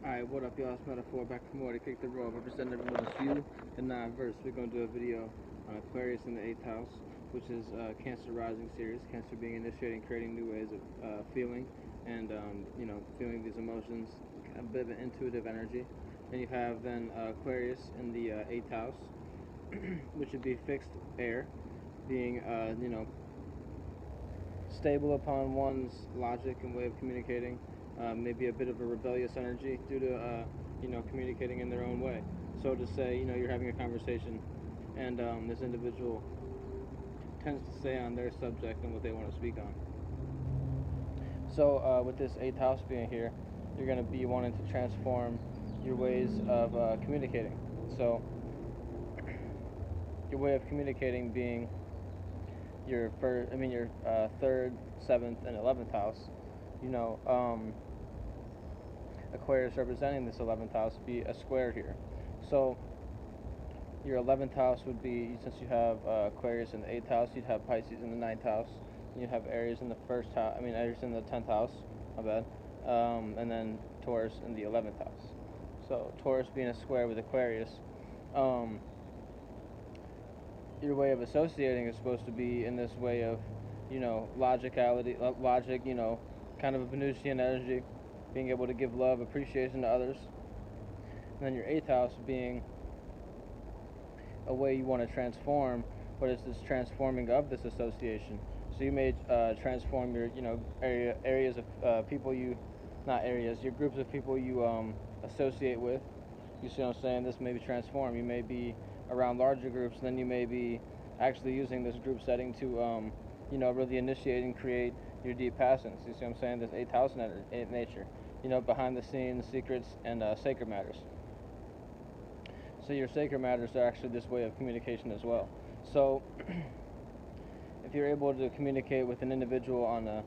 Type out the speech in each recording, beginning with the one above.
Alright, what up, y'all? It's Metaphor back for more to kick the road. Representing everyone's view and non-verse. We're going to do a video on Aquarius in the 8th house, which is Cancer rising series. Cancer being initiating, creating new ways of feeling and, feeling these emotions, a bit of an intuitive energy. Then you have Aquarius in the 8th house, which would be fixed air, being, stable upon one's logic and way of communicating. Maybe a bit of a rebellious energy due to communicating in their own way. So to say, you're having a conversation, and this individual tends to stay on their subject and what they want to speak on. So with this 8th house being here, you're going to be wanting to transform your ways of communicating. So your way of communicating being your third, 7th, and 11th house. Aquarius representing this 11th house would be a square here. So your 11th house would be, since you have Aquarius in the 8th house, you'd have Pisces in the 9th house, you'd have Aries in the Aries in the 10th house, my bad, and then Taurus in the 11th house. So Taurus being a square with Aquarius, your way of associating is supposed to be in this way of, logic, kind of a Venusian energy, being able to give love, appreciation to others. And then your 8th house being a way you want to transform, but it's this transforming of this association. So you may transform your, areas of people your groups of people you associate with. You see what I'm saying? This may be transformed. You may be around larger groups, and then you may be actually using this group setting to, really initiate and create your deep passions. You see what I'm saying? This 8th house nature, behind the scenes, secrets, and sacred matters. So your sacred matters are actually this way of communication as well. So if you're able to communicate with an individual on a,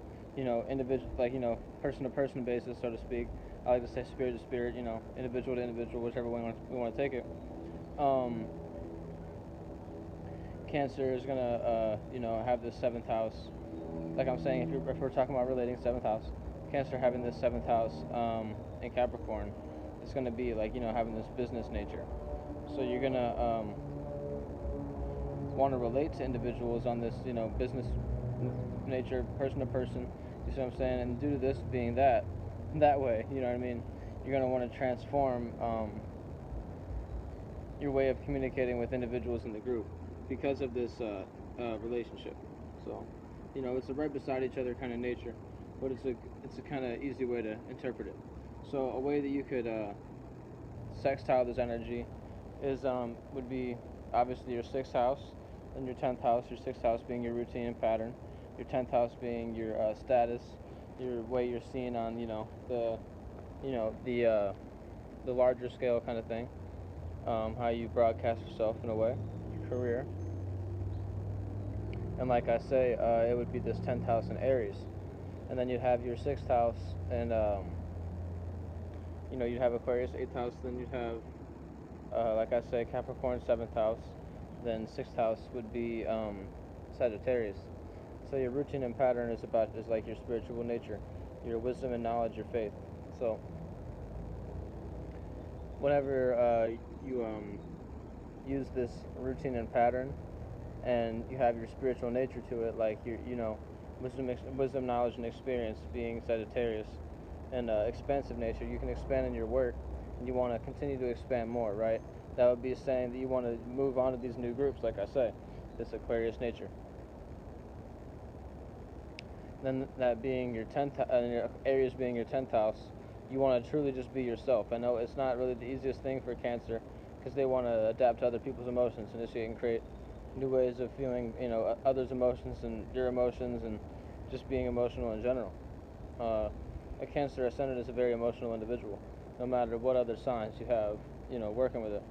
person-to-person basis, so to speak, I like to say spirit to spirit, individual to individual, whichever way we want to take it. Cancer is gonna, have this 7th house. Like I'm saying, if we're talking about relating 7th house, Cancer having this 7th house in Capricorn, it's gonna be like, having this business nature. So you're gonna want to relate to individuals on this, business nature, person to person. You see what I'm saying? And due to this being that way, you know what I mean? You're gonna want to transform your way of communicating with individuals in the group because of this relationship. So, it's a right beside each other kind of nature, but it's a kind of easy way to interpret it. So a way that you could sextile this energy is would be obviously your 6th house and your 10th house. Your 6th house being your routine and pattern, your 10th house being your status, your way you're seen on the larger scale kind of thing, how you broadcast yourself in a way, your career. And like I say, it would be this 10th house in Aries, and then you'd have your 6th house, and you'd have Aquarius 8th house, then you'd have like I say, Capricorn 7th house, then 6th house would be Sagittarius. So your routine and pattern is like your spiritual nature, your wisdom and knowledge, your faith. So whenever you use this routine and pattern, and you have your spiritual nature to it, like your wisdom, knowledge, and experience being Sagittarius, and expansive nature, you can expand in your work, and you want to continue to expand more, right? That would be saying that you want to move on to these new groups, like I say, this Aquarius nature. Then that being your 10th, and your Aries being your 10th house, you want to truly just be yourself. I know it's not really the easiest thing for Cancer, because they want to adapt to other people's emotions, initiate and create new ways of feeling, others' emotions and your emotions, and just being emotional in general. A Cancer ascendant is a very emotional individual, no matter what other signs you have, working with it.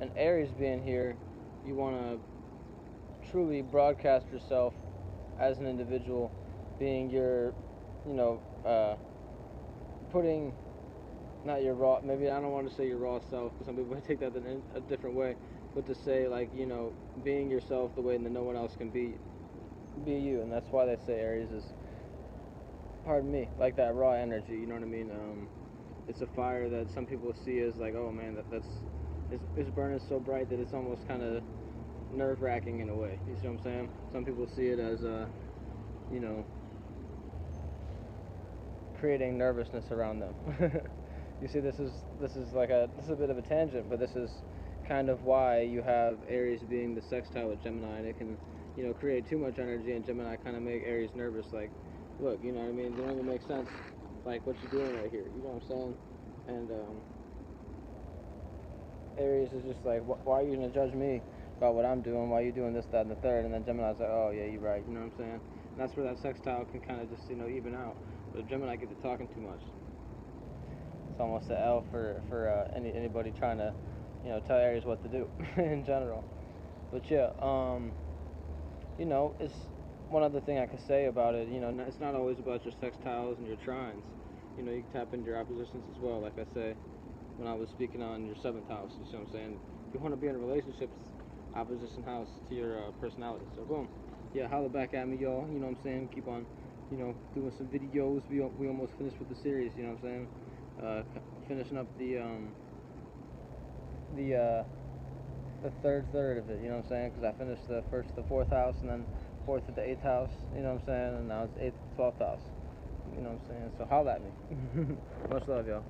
And Aries being here, you want to truly broadcast yourself as an individual, being your, putting, not your raw, maybe I don't want to say your raw self, because some people might take that in a different way, but to say, like, being yourself the way that no one else can be be you, and that's why they say Aries is, pardon me, like that raw energy. You know what I mean? It's a fire that some people see as like, oh man, that's his burn is so bright that it's almost kind of nerve-wracking in a way. You see what I'm saying? Some people see it as you know, creating nervousness around them. You see, this is a bit of a tangent, but this is kind of why you have Aries being the sextile with Gemini, and it can, create too much energy, and Gemini kind of make Aries nervous. Like, look, you know what I mean? It don't even make sense. Like what you're doing right here. You know what I'm saying? And Aries is just like, why are you gonna judge me about what I'm doing? Why are you doing this, that, and the third? And then Gemini's like, oh yeah, you're right. You know what I'm saying? And that's where that sextile can kind of just even out. But if Gemini gets to talking too much, it's almost an L for anybody trying to tell Aries what to do in general. But yeah, it's one other thing I could say about it. It's not always about your sextiles and your trines. You can tap into your oppositions as well. Like I say, when I was speaking on your seventh house, you see what I'm saying? If you want to be in a relationship, opposition house to your personality. So boom, yeah, holla back at me, y'all. You know what I'm saying? Keep on, doing some videos. We almost finished with the series. You know what I'm saying? Finishing up the the third of it. You know what I'm saying? Because I finished the fourth house, and then fourth to the eighth house. You know what I'm saying? And now it's eighth to 12th house. You know what I'm saying? So holla at me. Much love, y'all.